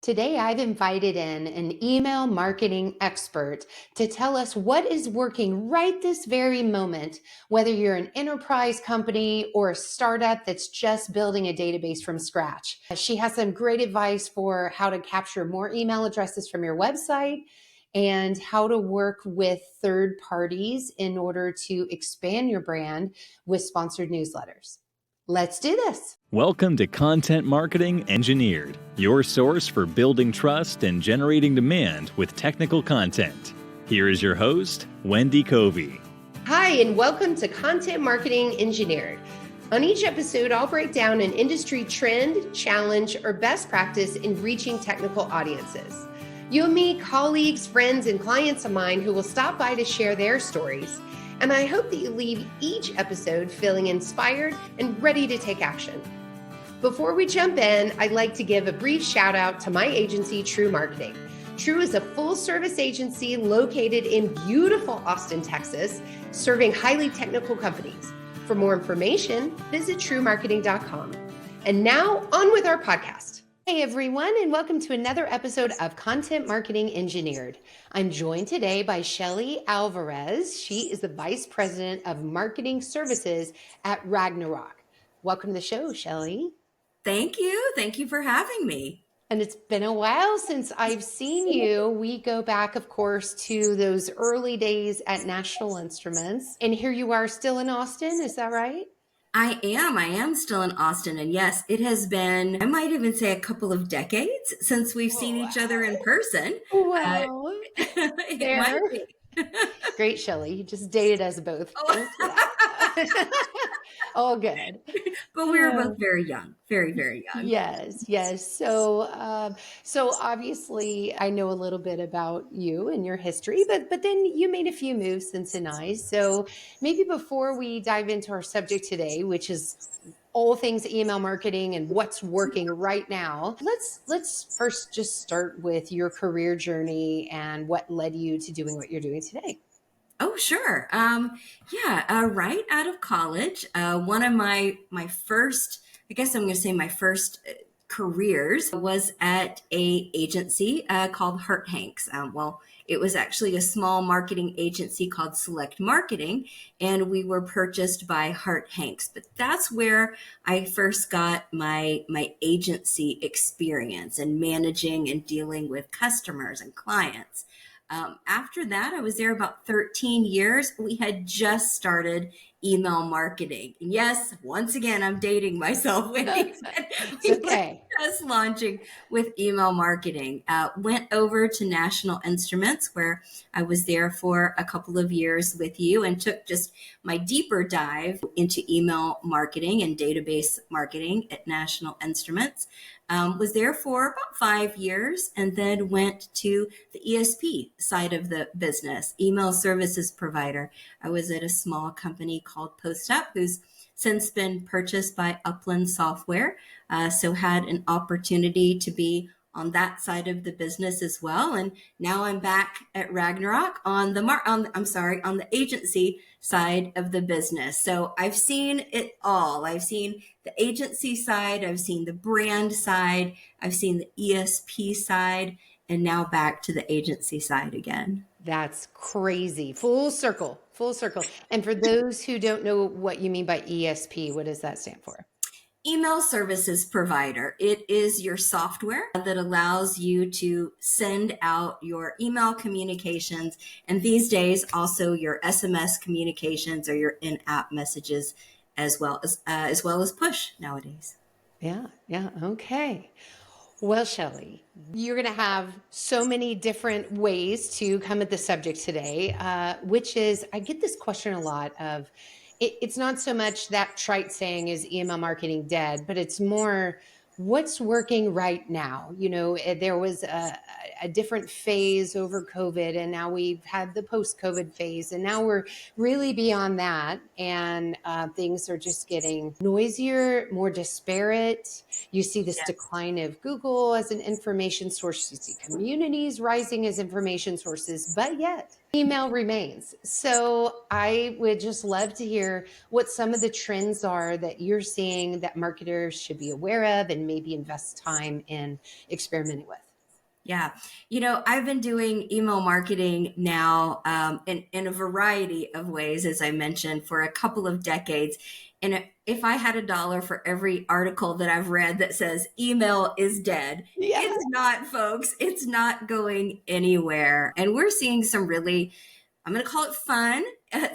Today, I've invited in an email marketing expert to tell us what is working right this very moment, whether you're an enterprise company or a startup that's just building a database from scratch. She has some great advice for how to capture more email addresses from your website and how to work with third parties in order to expand your brand with sponsored newsletters. Let's do this. Welcome to Content Marketing Engineered, your source for building trust and generating demand with technical content. Here is your host, Wendy Covey. Hi, and welcome to Content Marketing Engineered. On each episode, I'll break down an industry trend, challenge, or best practice in reaching technical audiences. You'll meet colleagues, friends, and clients of mine who will stop by to share their stories. And I hope that you leave each episode feeling inspired and ready to take action. Before we jump in, I'd like to give a brief shout out to my agency, True Marketing. True is a full-service agency located in beautiful Austin, Texas, serving highly technical companies. For more information, visit truemarketing.com. And now, on with our podcast. Hey everyone, and welcome to another episode of Content Marketing Engineered. I'm joined today by Shelly Alvarez. She is the Vice President of Marketing Services at Ragnarok. Welcome to the show, Shelly. Thank you. Thank you for having me. And it's been a while since I've seen you. We go back, of course, to those early days at National Instruments. And here you are still in Austin, is that right? I am still in Austin. And yes, it has been, I might even say a couple of decades since we've seen each other in person. Wow. It might be. Great, Shelly. You just dated us both. All good. But we were both very young, very, very young. Yes. So obviously I know a little bit about you and your history, but then you made a few moves since then. So maybe before we dive into our subject today, which is all things email marketing and what's working right now, let's first just start with your career journey and what led you to doing what you're doing today. Oh, sure. Right out of college, one of my first, I guess I'm going to say my first careers was at a agency called Hart Hanks. It was actually a small marketing agency called Select Marketing, and we were purchased by Hart Hanks. But that's where I first got my agency experience and managing and dealing with customers and clients. After that, I was there about 13 years. We had just started email marketing. And yes, once again, I'm dating myself. Okay. Just launching with email marketing. Went over to National Instruments, where I was there for a couple of years with you, and took just my deeper dive into email marketing and database marketing at National Instruments. Was there for about 5 years, and then went to the ESP side of the business, email services provider. I was at a small company called PostUp, who's since been purchased by Upland Software. So had an opportunity to be on that side of the business as well. And now I'm back at Ragnarok on the agency side of the business. So I've seen it all. I've seen the agency side, I've seen the brand side, I've seen the ESP side, and now back to the agency side again. That's crazy. Full circle. And for those who don't know what you mean by ESP, what does that stand for? Email services provider. It is your software that allows you to send out your email communications, and these days also your SMS communications or your in-app messages, as well as push nowadays. Yeah. Okay. Well, Shelly, you're going to have so many different ways to come at the subject today, which is, I get this question a lot of, it's not so much that trite saying is email marketing dead, but it's more what's working right now. There was a different phase over COVID, and now we've had the post-COVID phase, and now we're really beyond that. And things are just getting noisier, more disparate. You see this decline of Google as an information source. You see communities rising as information sources, but yet email remains. So I would just love to hear what some of the trends are that you're seeing that marketers should be aware of and maybe invest time in experimenting with. Yeah. I've been doing email marketing now in a variety of ways, as I mentioned, for a couple of decades. And if I had $1 for every article that I've read that says email is dead, Yeah. it's not, folks. It's not going anywhere. And we're seeing some really, I'm going to call it fun,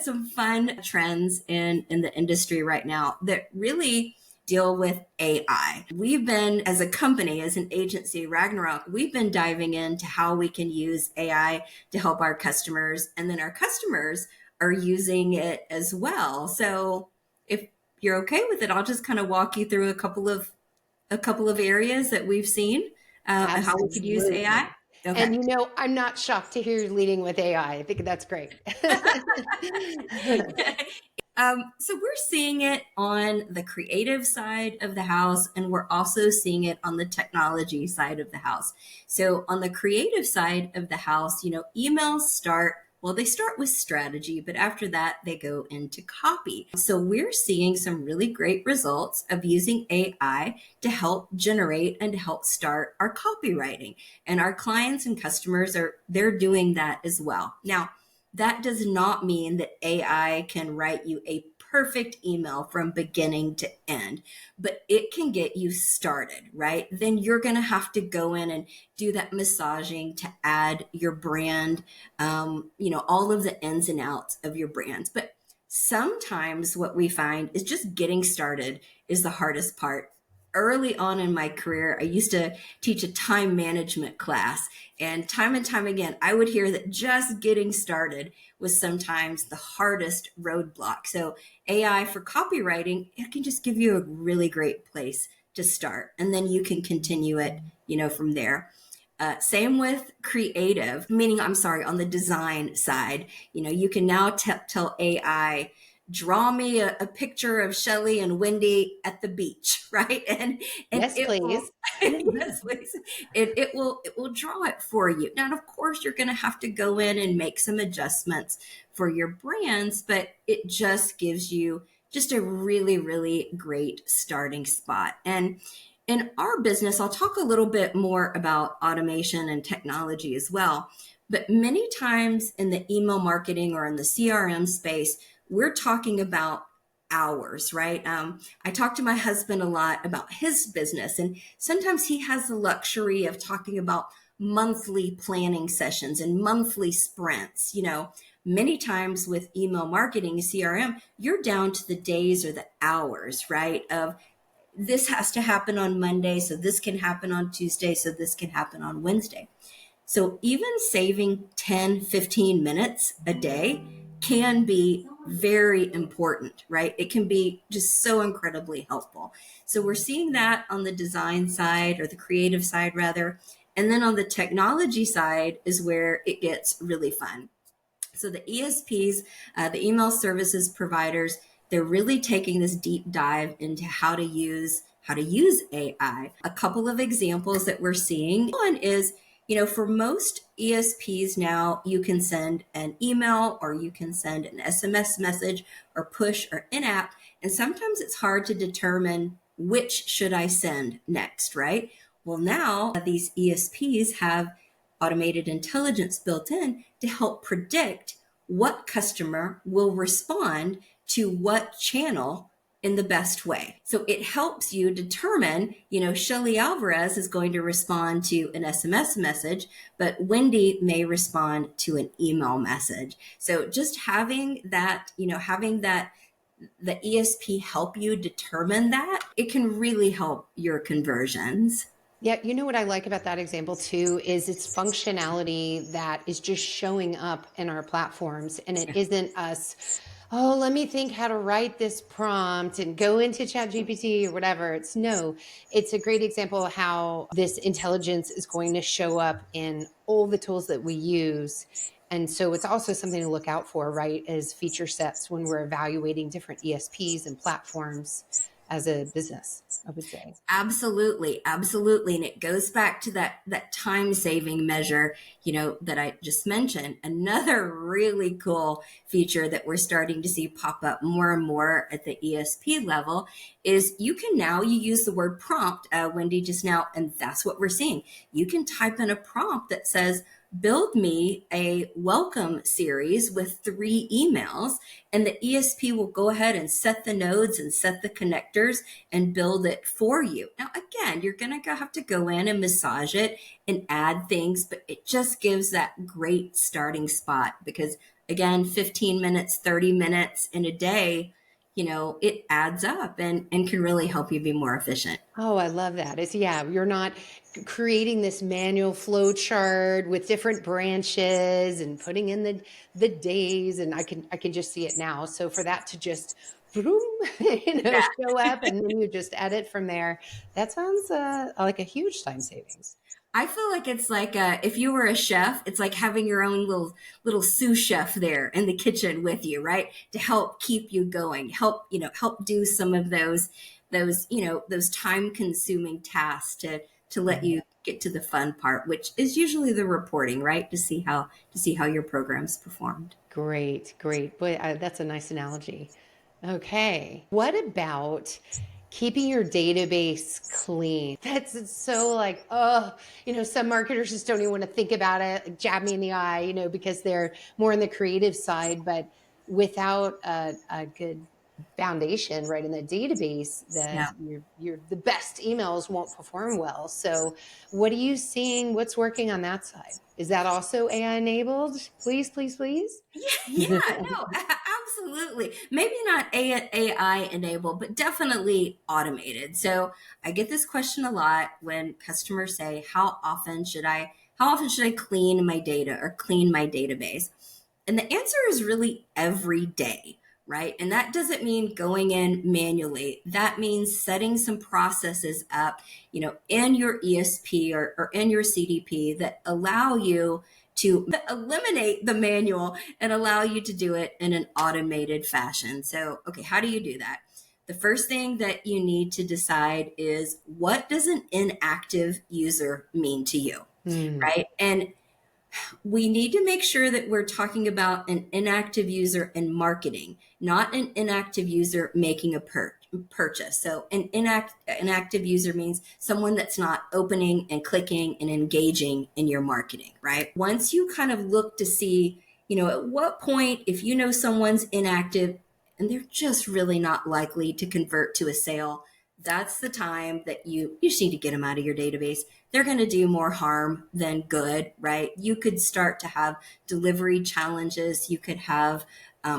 some fun trends in the industry right now that really deal with AI. We've been, as a company, as an agency, Ragnarok, we've been diving into how we can use AI to help our customers, and then our customers are using it as well. So if you're okay with it, I'll just kind of walk you through a couple of areas that we've seen and how we could use Absolutely. AI. Okay. And I'm not shocked to hear you're leading with AI. I think that's great. So we're seeing it on the creative side of the house, and we're also seeing it on the technology side of the house. So on the creative side of the house, emails they start with strategy, but after that, they go into copy. So we're seeing some really great results of using AI to help generate and to help start our copywriting. And our clients and customers they're doing that as well. Now, that does not mean that AI can write you a perfect email from beginning to end, but it can get you started, right? Then you're going to have to go in and do that massaging to add your brand, all of the ins and outs of your brands. But sometimes what we find is just getting started is the hardest part. Early on in my career, I used to teach a time management class, and time again, I would hear that just getting started was sometimes the hardest roadblock. So AI for copywriting, it can just give you a really great place to start, and then you can continue it, from there. Same with creative, meaning, on the design side, you can now tell AI, draw me a picture of Shelly and Wendy at the beach, right? And Yes, it will, please. yes, please. It will draw it for you. Now, of course, you're going to have to go in and make some adjustments for your brands, but it just gives you just a really, really great starting spot. And in our business, I'll talk a little bit more about automation and technology as well. But many times in the email marketing or in the CRM space, we're talking about hours, right? I talk to my husband a lot about his business, and sometimes he has the luxury of talking about monthly planning sessions and monthly sprints. Many times with email marketing, CRM, you're down to the days or the hours, right? Of this has to happen on Monday, so this can happen on Tuesday, so this can happen on Wednesday. So even saving 10, 15 minutes a day can be very important, right? It can be just so incredibly helpful. So we're seeing that on the design side, or the creative side rather. And then on the technology side is where it gets really fun. So the ESPs, the email services providers, they're really taking this deep dive into how to use AI. A couple of examples that we're seeing. One is, for most ESPs now, you can send an email or you can send an SMS message or push or in-app. And sometimes it's hard to determine which should I send next, right? Well, now these ESPs have automated intelligence built in to help predict what customer will respond to what channel in the best way. So it helps you determine, Shelly Alvarez is going to respond to an SMS message, but Wendy may respond to an email message. So just having that, the ESP help you determine that, it can really help your conversions. Yeah, you know what I like about that example too is its functionality that is just showing up in our platforms, and it isn't us, oh, let me think how to write this prompt and go into ChatGPT or whatever. It's a great example of how this intelligence is going to show up in all the tools that we use. And so it's also something to look out for, right, as feature sets when we're evaluating different ESPs and platforms. as a business, I would say. Absolutely, absolutely. And it goes back to that time saving measure, that I just mentioned. Another really cool feature that we're starting to see pop up more and more at the ESP level is you use the word prompt, Wendy just now, and that's what we're seeing. You can type in a prompt that says, build me a welcome series with 3 emails, and the ESP will go ahead and set the nodes and set the connectors and build it for you. Now, again, you're going to have to go in and massage it and add things, but it just gives that great starting spot because, again, 15 minutes, 30 minutes in a day, it adds up and can really help you be more efficient. Oh, I love that. You're not creating this manual flow chart with different branches and putting in the days, and I can just see it now. So for that to just boom, Yeah. show up and then you just edit from there. That sounds like a huge time savings. I feel like it's like if you were a chef, it's like having your own little sous chef there in the kitchen with you, right? To help keep you going, help do some of those time consuming tasks to let you get to the fun part, which is usually the reporting, right? To see how your program's performed. Great, great. Boy, that's a nice analogy. Okay. What about keeping your database clean? That's so like, oh, some marketers just don't even want to think about it, like jab me in the eye, because they're more on the creative side. But without a good foundation, right, in the database, Yeah. the best emails won't perform well. So what are you seeing? What's working on that side? Is that also AI enabled? Please, please, please. Yeah, no, absolutely. Maybe not AI enabled, but definitely automated. So I get this question a lot when customers say, how often should I clean my data or clean my database? And the answer is really every day, right? And that doesn't mean going in manually. That means setting some processes up, in your ESP or in your CDP that allow you to eliminate the manual and allow you to do it in an automated fashion. So, okay, how do you do that? The first thing that you need to decide is, what does an inactive user mean to you, right? And we need to make sure that we're talking about an inactive user in marketing, not an inactive user making a purchase. So an inactive user means someone that's not opening and clicking and engaging in your marketing, right? Once you kind of look to see, at what point, if someone's inactive and they're just really not likely to convert to a sale, that's the time that you just need to get them out of your database. They're going to do more harm than good, right? You could start to have delivery challenges. You could have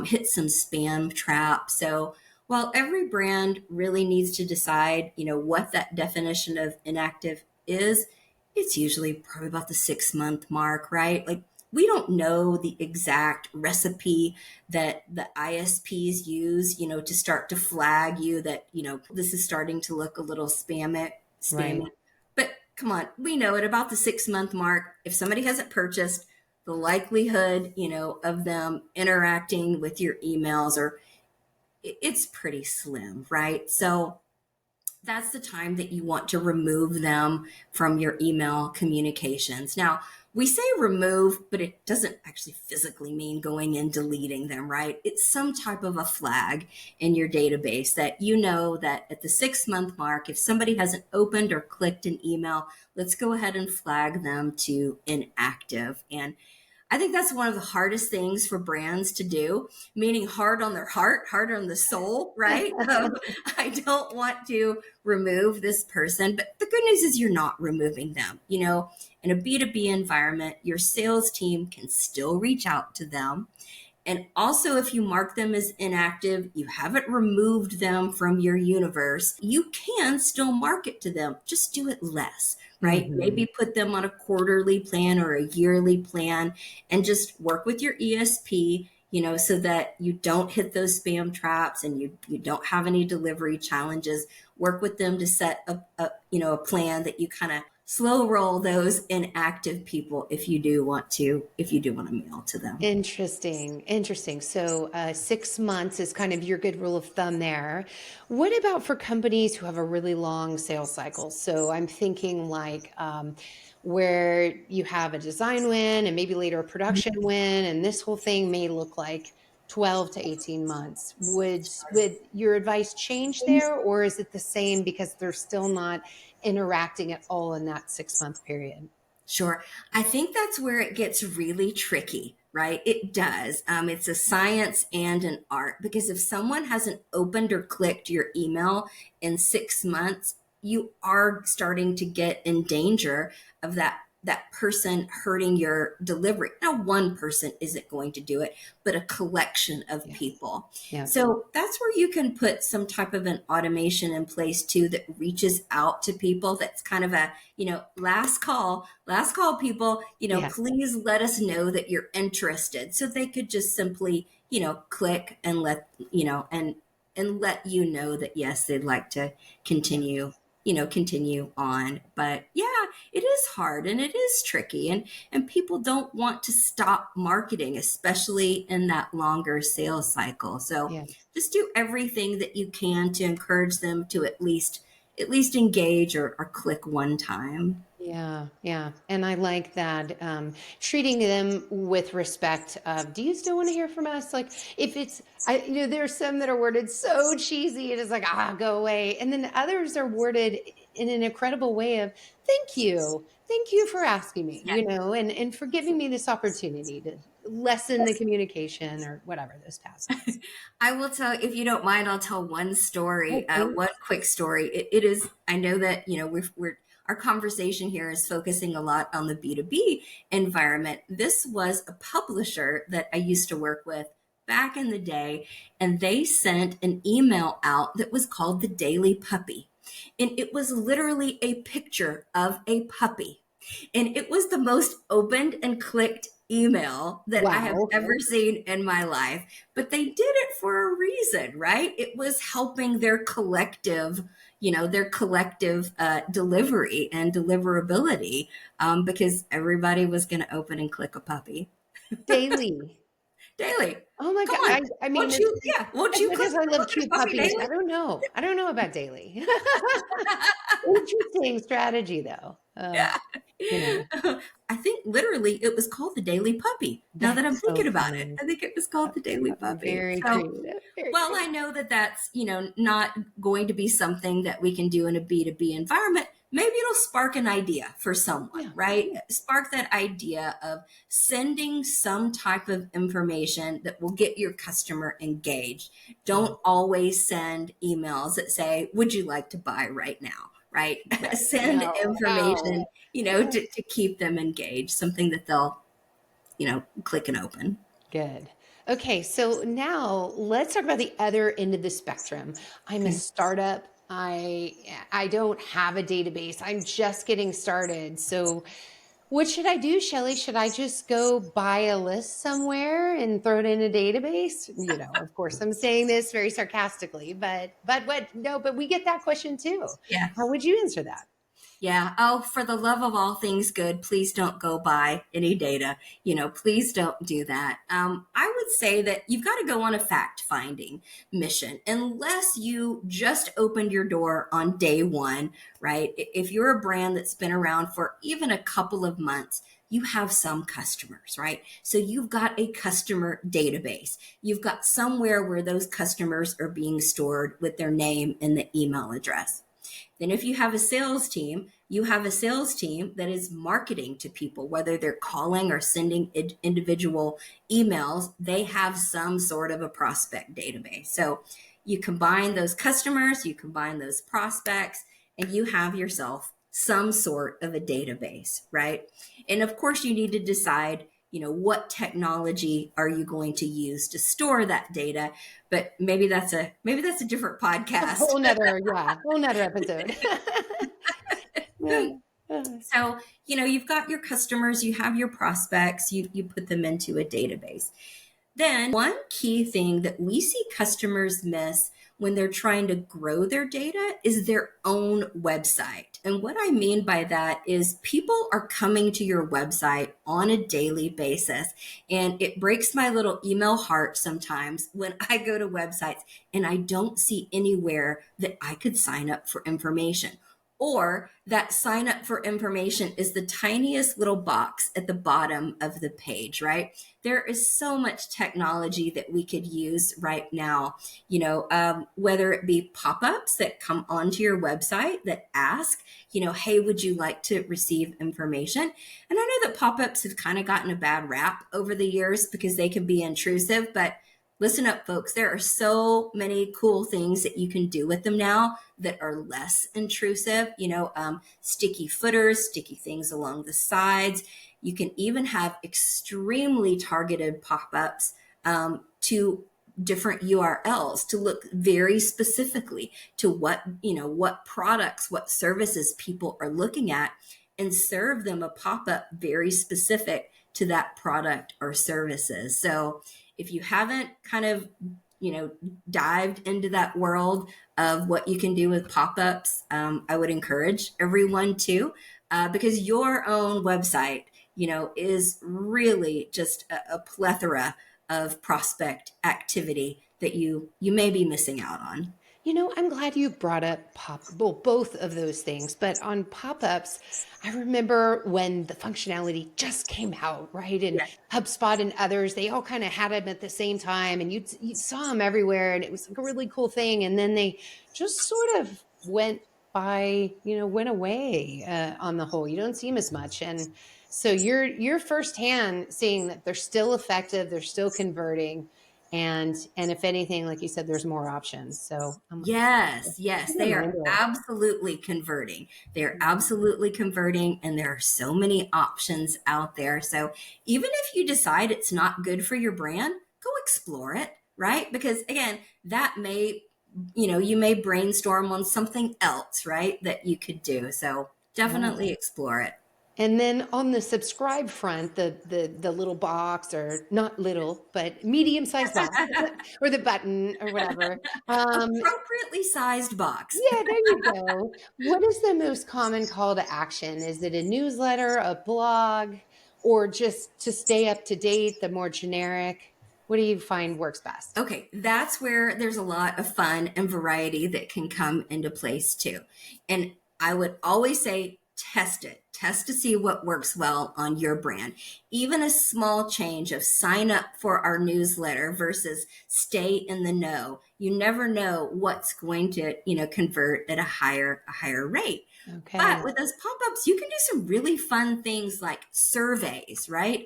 hit some spam traps. So while every brand really needs to decide, what that definition of inactive is, it's usually probably about the 6-month mark, right? Like, we don't know the exact recipe that the ISPs use, to start to flag you that, this is starting to look a little spammy. Right. But come on, we know at about the 6-month mark, if somebody hasn't purchased, the likelihood, of them interacting with your emails it's pretty slim, right? So that's the time that you want to remove them from your email communications. Now, we say remove, but it doesn't actually physically mean going and deleting them, right? It's some type of a flag in your database that that at the 6-month mark, if somebody hasn't opened or clicked an email, let's go ahead and flag them to inactive. And I think that's one of the hardest things for brands to do, meaning hard on their heart, hard on the soul, right? I don't want to remove this person, but the good news is you're not removing them. In a B2B environment, your sales team can still reach out to them. And also, if you mark them as inactive, you haven't removed them from your universe, you can still market to them. Just do it less, right? Mm-hmm. Maybe put them on a quarterly plan or a yearly plan and just work with your ESP, so that you don't hit those spam traps and you don't have any delivery challenges. Work with them to set a plan that you kind of slow roll those inactive people if you do want to mail to them. Interesting. So 6 months is kind of your good rule of thumb there. What about for companies who have a really long sales cycle? So I'm thinking like where you have a design win and maybe later a production win, and this whole thing may look like 12 to 18 months. Would your advice change there, or is it the same because they're still not interacting at all in that 6 month period? Sure. I think that's where it gets really tricky, right? It does. It's a science and an art, because if someone hasn't opened or clicked your email in 6 months, you are starting to get in danger of that person hurting your delivery. Now, one person isn't going to do it, but a collection of Yes. people. Yeah. So that's where you can put some type of an automation in place too, that reaches out to people. That's kind of a, last call people, Yeah. please let us know that you're interested. So they could just simply, click and and let you know that yes, they'd like to continue on. But yeah, it is hard and it is tricky, and people don't want to stop marketing, especially in that longer sales cycle. So Yeah. just do everything that you can to encourage them to at least engage or click one time. Yeah. And I like that, treating them with respect of, do you still want to hear from us? Like if it's, there's some that are worded so cheesy. It is like, go away. And then others are worded in an incredible way of, thank you. Thank you for asking me, Yeah. and for giving me this opportunity to lessen the communication or whatever those past ones. I will tell, if you don't mind, I'll tell one story, Okay. one quick story. It is, I know that, our conversation here is focusing a lot on the B2B environment. This was a publisher that I used to work with back in the day, and they sent an email out that was called the Daily Puppy. And it was literally a picture of a puppy. And it was the most opened and clicked email that I have Wow. ever seen in my life. But they did it for a reason, right? It was helping their collective, delivery and deliverability, because everybody was going to open and click a puppy Daily. daily. Oh my Come God. on. I mean, Won't as you much click, as I love look at a cute puppy puppies, daily? I don't know. I don't know about daily. Interesting strategy though. Yeah. You know, I think literally it was called the Daily Puppy. Now that I'm that's so thinking about it, funny. I think it was called the Daily Puppy. Very So, creative. Very well, creative. I know that that's, not going to be something that we can do in a B2B environment. Maybe it'll spark an idea for someone, Yeah. right? Spark that idea of sending some type of information that will get your customer engaged. Don't always send emails that say, would you like to buy right now? Right? Right. Send information, No. to keep them engaged, something that they'll, click and open. Good. Okay, so now let's talk about the other end of the spectrum. I'm a Okay. startup. I don't have a database. I'm just getting started. So what should I do, Shelly? Should I just go buy a list somewhere and throw it in a database? Of course, I'm saying this very sarcastically, but what? No, but we get that question too. Yeah. How would you answer that? Yeah. Oh, for the love of all things good, please don't go buy any data. Please don't do that. I would say that you've got to go on a fact finding mission unless you just opened your door on day one, right? If you're a brand that's been around for even a couple of months, you have some customers, right? So you've got a customer database. You've got somewhere where those customers are being stored with their name and the email address. Then if you have a sales team, you have a sales team that is marketing to people, whether they're calling or sending individual emails, they have some sort of a prospect database. So you combine those customers, you combine those prospects, and you have yourself some sort of a database, right? And of course, you need to decide, what technology are you going to use to store that data? But maybe that's a different A podcast. whole nother episode. Yeah. So, you've got your customers, you have your prospects, you put them into a database. Then one key thing that we see customers miss when they're trying to grow their data is their own website. And what I mean by that is people are coming to your website on a daily basis. And it breaks my little email heart sometimes when I go to websites and I don't see anywhere that I could sign up for information. Or that sign up for information is the tiniest little box at the bottom of the page, right? There is so much technology that we could use right now, whether it be pop-ups that come onto your website that ask, hey, would you like to receive information? And I know that pop-ups have kind of gotten a bad rap over the years because they can be intrusive, but listen up, folks. There are so many cool things that you can do with them now that are less intrusive, sticky footers, sticky things along the sides. You can even have extremely targeted pop-ups to different URLs to look very specifically to what products, what services people are looking at, and serve them a pop-up very specific to that product or services. So if you haven't kind of, dived into that world of what you can do with pop-ups, I would encourage everyone to, because your own website, is really just a plethora of prospect activity that you may be missing out on. I'm glad you brought up both of those things, but on pop-ups, I remember when the functionality just came out, right? And Yeah. HubSpot and others, they all kind of had them at the same time, and you saw them everywhere, and it was like a really cool thing. And then they just sort of went went away on the whole. You don't see them as much, and so you're firsthand seeing that they're still effective, they're still converting. And if anything, like you said, there's more options. So Yes, they are reminder. absolutely converting. They're absolutely converting, and there are so many options out there. So even if you decide it's not good for your brand, go explore it, right? Because again, that may, you may brainstorm on something else, right, that you could do. So definitely explore it. And then on the subscribe front, the little box, or not little, but medium-sized box, or the button or whatever. Appropriately sized box. Yeah, there you go. What is the most common call to action? Is it a newsletter, a blog, or just to stay up to date, the more generic? What do you find works best? Okay, that's where there's a lot of fun and variety that can come into place too. And I would always say test it. Test to see what works well on your brand. Even a small change of sign up for our newsletter versus stay in the know. You never know what's going to, convert at a higher rate. Okay. But with those pop-ups, you can do some really fun things like surveys, right?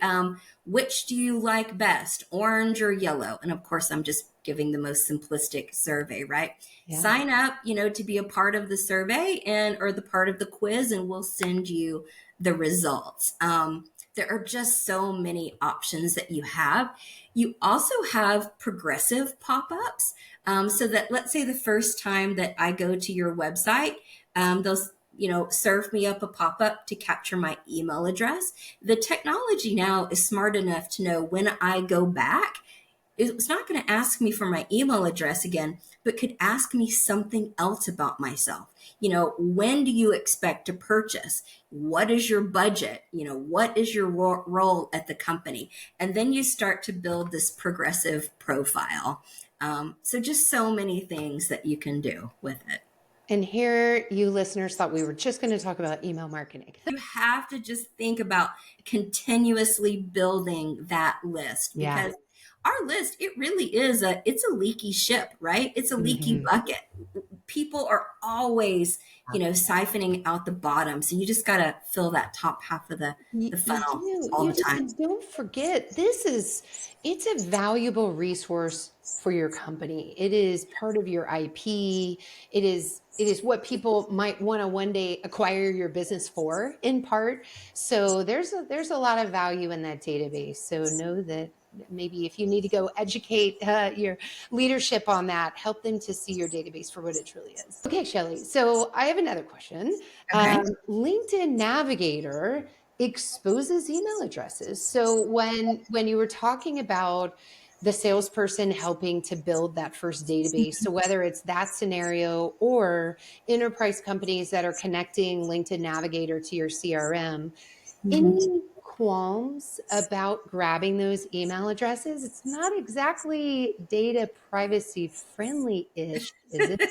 Which do you like best, orange or yellow? And of course, I'm just giving the most simplistic survey, right? Yeah. Sign up, to be a part of the survey or the part of the quiz, and we'll send you the results. There are just so many options that you have. You also have progressive pop-ups. So that, let's say the first time that I go to your website, they'll serve me up a pop-up to capture my email address. The technology now is smart enough to know when I go back, it's not going to ask me for my email address again, but could ask me something else about myself. When do you expect to purchase? What is your budget? What is your role at the company? And then you start to build this progressive profile. So just so many things that you can do with it. And here, you listeners thought we were just going to talk about email marketing. You have to just think about continuously building that list, because our list, it really is it's a leaky ship, right? It's a leaky bucket. People are always, siphoning out the bottom. So you just got to fill that top half of the funnel all the time. And don't forget, it's a valuable resource for your company. It is part of your IP. It is what people might want to one day acquire your business for, in part. So there's a lot of value in that database. So know that maybe if you need to go educate your leadership on that, help them to see your database for what it truly is. Okay, Shelly. So I have another question. Okay. LinkedIn Navigator exposes email addresses. So when you were talking about the salesperson helping to build that first database. So whether it's that scenario or enterprise companies that are connecting LinkedIn Navigator to your CRM, Mhm. any qualms about grabbing those email addresses? It's not exactly data privacy friendly-ish, is it?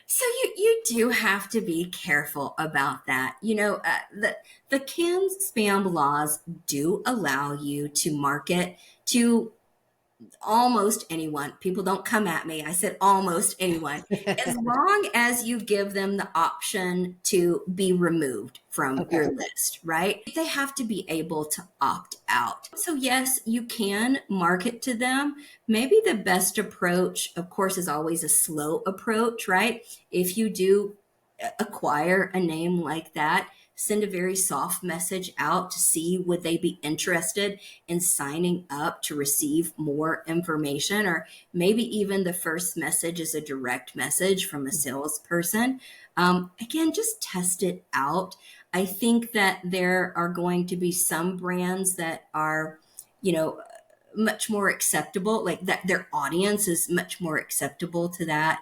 So you do have to be careful about that. The canned spam laws do allow you to market to almost anyone. People don't come at me. I said almost anyone. As long as you give them the option to be removed from Okay. your list, right? They have to be able to opt out. So yes, you can market to them. Maybe the best approach, of course, is always a slow approach, right? If you do acquire a name like that, send a very soft message out to see would they be interested in signing up to receive more information, or maybe even the first message is a direct message from a salesperson. Again, just test it out. I think that there are going to be some brands that are, much more acceptable, like that their audience is much more acceptable to that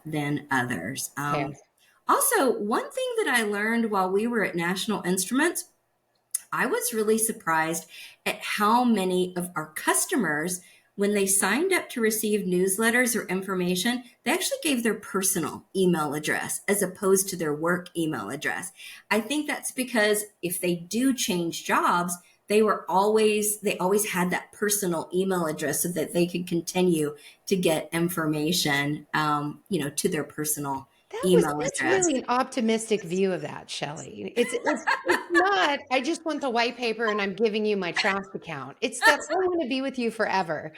than others. Fair. Also, one thing that I learned while we were at National Instruments, I was really surprised at how many of our customers, when they signed up to receive newsletters or information, they actually gave their personal email address as opposed to their work email address. I think that's because if they do change jobs, they always had that personal email address so that they could continue to get information, to their personal email That's address. really an optimistic view of that, Shelley. It's not, I just want the white paper and I'm giving you my trust account. It's that I want to be with you forever.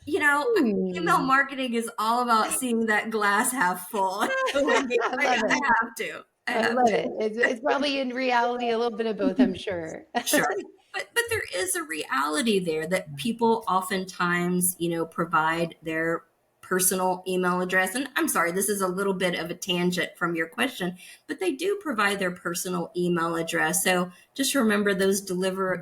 you know, Email Hmm. marketing is all about seeing that glass half full. Wendy. I I love it. have to. I I have love to. it. It's probably in reality a little bit of both, I'm sure. Sure. But there is a reality there that people oftentimes, provide their personal email address. And I'm sorry, this is a little bit of a tangent from your question, but they do provide their personal email address. So just remember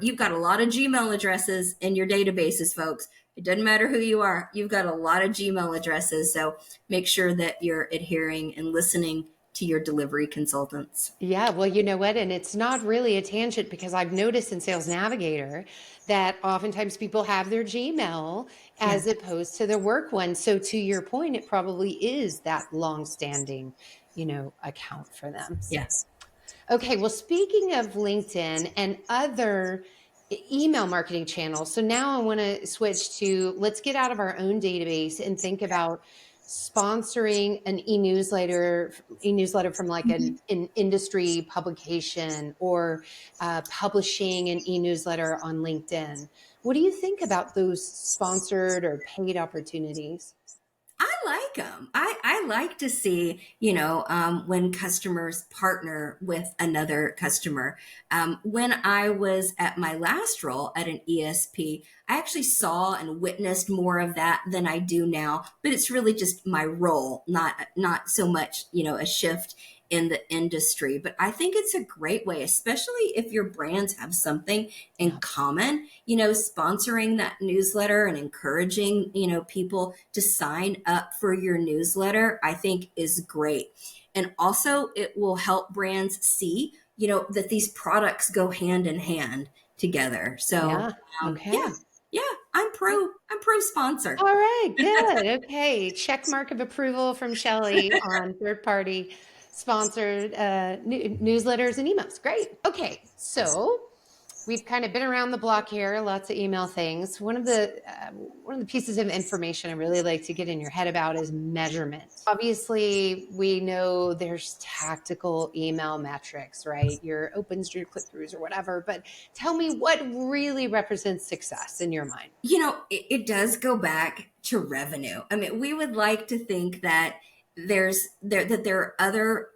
you've got a lot of Gmail addresses in your databases, folks. It doesn't matter who you are. You've got a lot of Gmail addresses. So make sure that you're adhering and listening to your delivery consultants. Yeah, well, you know what? And it's not really a tangent because I've noticed in Sales Navigator that oftentimes people have their Gmail Yeah. as opposed to their work one. So to your point, it probably is that long-standing, account for them. Yes. Okay, well, speaking of LinkedIn and other email marketing channels, so now I want to switch to let's get out of our own database and think about sponsoring an e-newsletter from like Mhm. an industry publication or publishing an e-newsletter on LinkedIn. What do you think about those sponsored or paid opportunities? I like them. I like to see, when customers partner with another customer. When I was at my last role at an ESP, I actually saw and witnessed more of that than I do now. But it's really just my role, not so much, a shift in the industry. But I think it's a great way, especially if your brands have something in Yeah. common, sponsoring that newsletter and encouraging, people to sign up for your newsletter, I think is great. And also it will help brands see, that these products go hand in hand together. So, Yeah. yeah, Okay. yeah, I'm pro sponsor. All right, good. Okay. Check mark of approval from Shelley on third party sponsored newsletters and emails. Great. Okay. So we've kind of been around the block here, lots of email things. One of the pieces of information I really like to get in your head about is measurement. Obviously, we know there's tactical email metrics, right? Your opens, your click-throughs or whatever, but tell me what really represents success in your mind. It does go back to revenue. I mean, we would like to think that there are other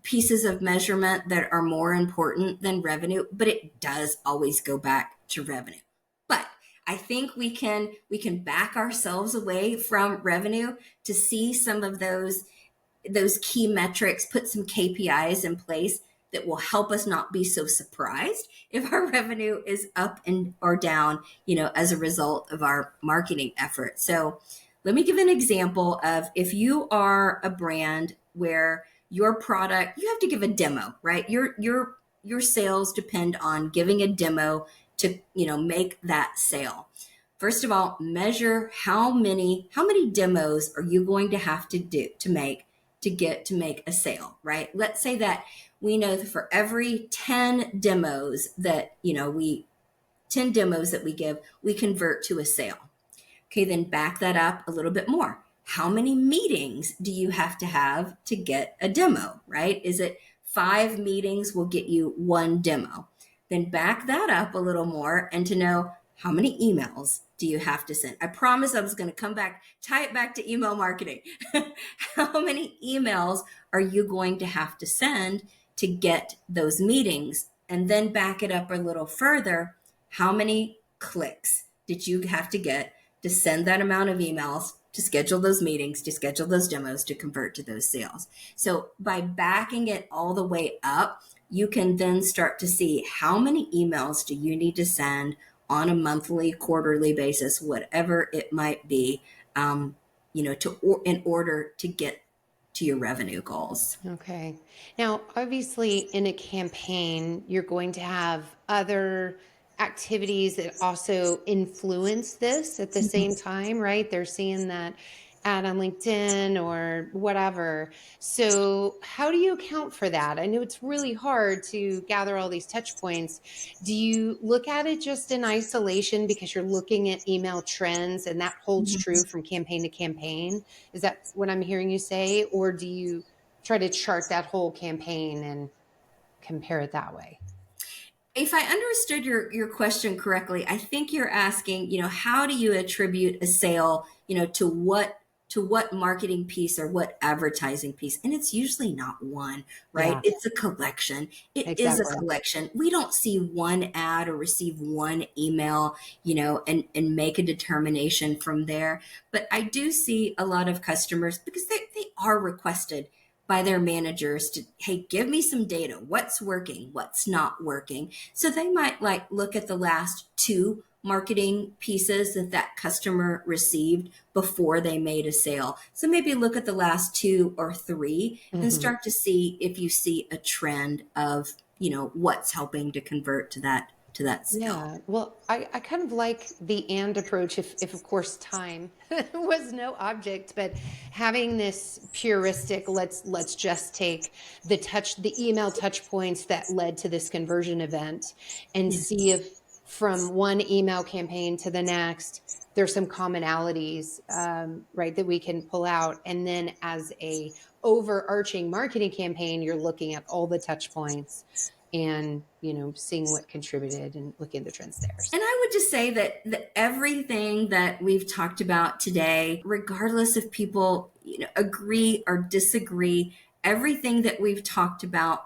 pieces of measurement that are more important than revenue, but it does always go back to revenue. But I think we can back ourselves away from revenue to see some of those key metrics, put some KPIs in place that will help us not be so surprised if our revenue is up and or down, as a result of our marketing effort. So let me give an example of if you are a brand where your product, you have to give a demo, right? Your sales depend on giving a demo to, make that sale. First of all, measure how many demos are you going to have to do to make a sale, right? Let's say that we know that for every 10 demos that, 10 demos that we give, we convert to a sale. Okay, then back that up a little bit more. How many meetings do you have to get a demo, right? Is it 5 meetings will get you 1 demo? Then back that up a little more and to know how many emails do you have to send? I promise I was going to come back, tie it back to email marketing. How many emails are you going to have to send to get those meetings? And then back it up a little further. How many clicks did you have to get to send that amount of emails, to schedule those meetings, to schedule those demos, to convert to those sales? So by backing it all the way up, you can then start to see how many emails do you need to send on a monthly, quarterly basis, whatever it might be, in order to get to your revenue goals. Okay. Now, obviously, in a campaign, you're going to have other activities that also influence this at the same time, right? They're seeing that ad on LinkedIn or whatever. So how do you account for that? I know it's really hard to gather all these touch points. Do you look at it just in isolation because you're looking at email trends and that holds true from campaign to campaign? Is that what I'm hearing you say? Or do you try to chart that whole campaign and compare it that way? If I understood your question correctly, I think you're asking, how do you attribute a sale, to what marketing piece or what advertising piece? And it's usually not one, right? Yeah. It's a collection. It is a collection. We don't see one ad or receive one email, and make a determination from there. But I do see a lot of customers, because they are requested by their managers to, hey, give me some data. What's working? What's not working? So they might look at the last 2 marketing pieces that customer received before they made a sale. So maybe look at the last 2 or 3 and start to see if you see a trend of, what's helping to convert to that sale. Yeah. Well, I kind of like the and approach if of course time was no object, but having this puristic, let's just take the email touch points that led to this conversion event and see if from one email campaign to the next, there's some commonalities, right, that we can pull out. And then as a overarching marketing campaign, you're looking at all the touch points and, seeing what contributed and looking at the trends there. And I would just say that everything that we've talked about today, regardless if people, agree or disagree, everything that we've talked about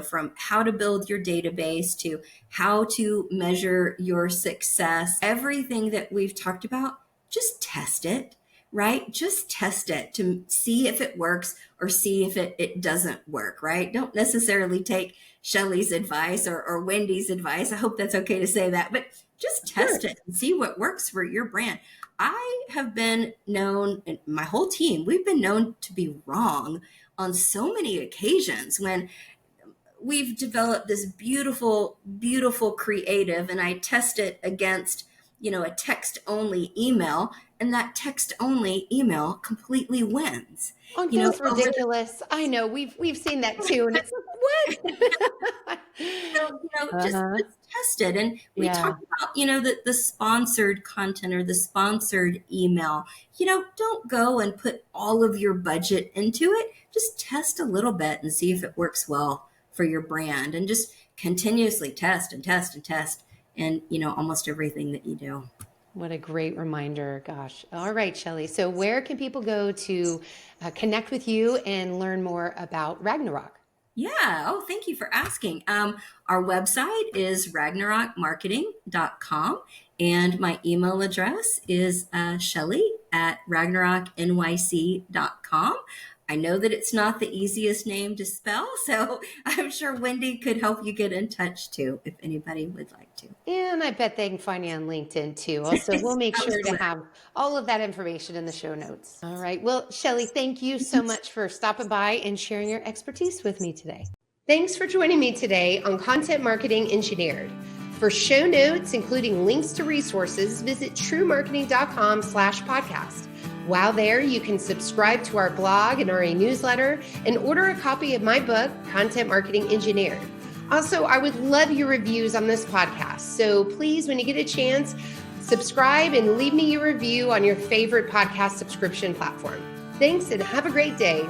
from how to build your database to how to measure your success, everything that we've talked about, just test it, right? Just test it to see if it works or see if it doesn't work, right? Don't necessarily take Shelly's advice or Wendy's advice. I hope that's okay to say that, but just test it and see what works for your brand. I have been known, and my whole team, we've been known to be wrong on so many occasions when we've developed this beautiful, beautiful creative, and I test it against, a text-only email, and that text-only email completely wins. That's ridiculous. I know we've seen that too, and it's what? Just test it. And we talked about, the sponsored content or the sponsored email. Don't go and put all of your budget into it. Just test a little bit and see if it works well for your brand, and just continuously test and test and test, and almost everything that you do. What a great reminder. Gosh. All right, Shelly. So where can people go to connect with you and learn more about Ragnarok? Yeah. Oh, thank you for asking. Our website is ragnarokmarketing.com, and my email address is Shelly@ragnaroknyc.com. I know that it's not the easiest name to spell, so I'm sure Wendy could help you get in touch too, if anybody would like to. And I bet they can find you on LinkedIn too. Also, we'll make sure to have all of that information in the show notes. All right. Well, Shelley, thank you so much for stopping by and sharing your expertise with me today. Thanks for joining me today on Content Marketing Engineered. For show notes, including links to resources, visit truemarketing.com/podcast. While there, you can subscribe to our blog and our newsletter and order a copy of my book, Content Marketing Engineered. Also, I would love your reviews on this podcast. So please, when you get a chance, subscribe and leave me your review on your favorite podcast subscription platform. Thanks and have a great day.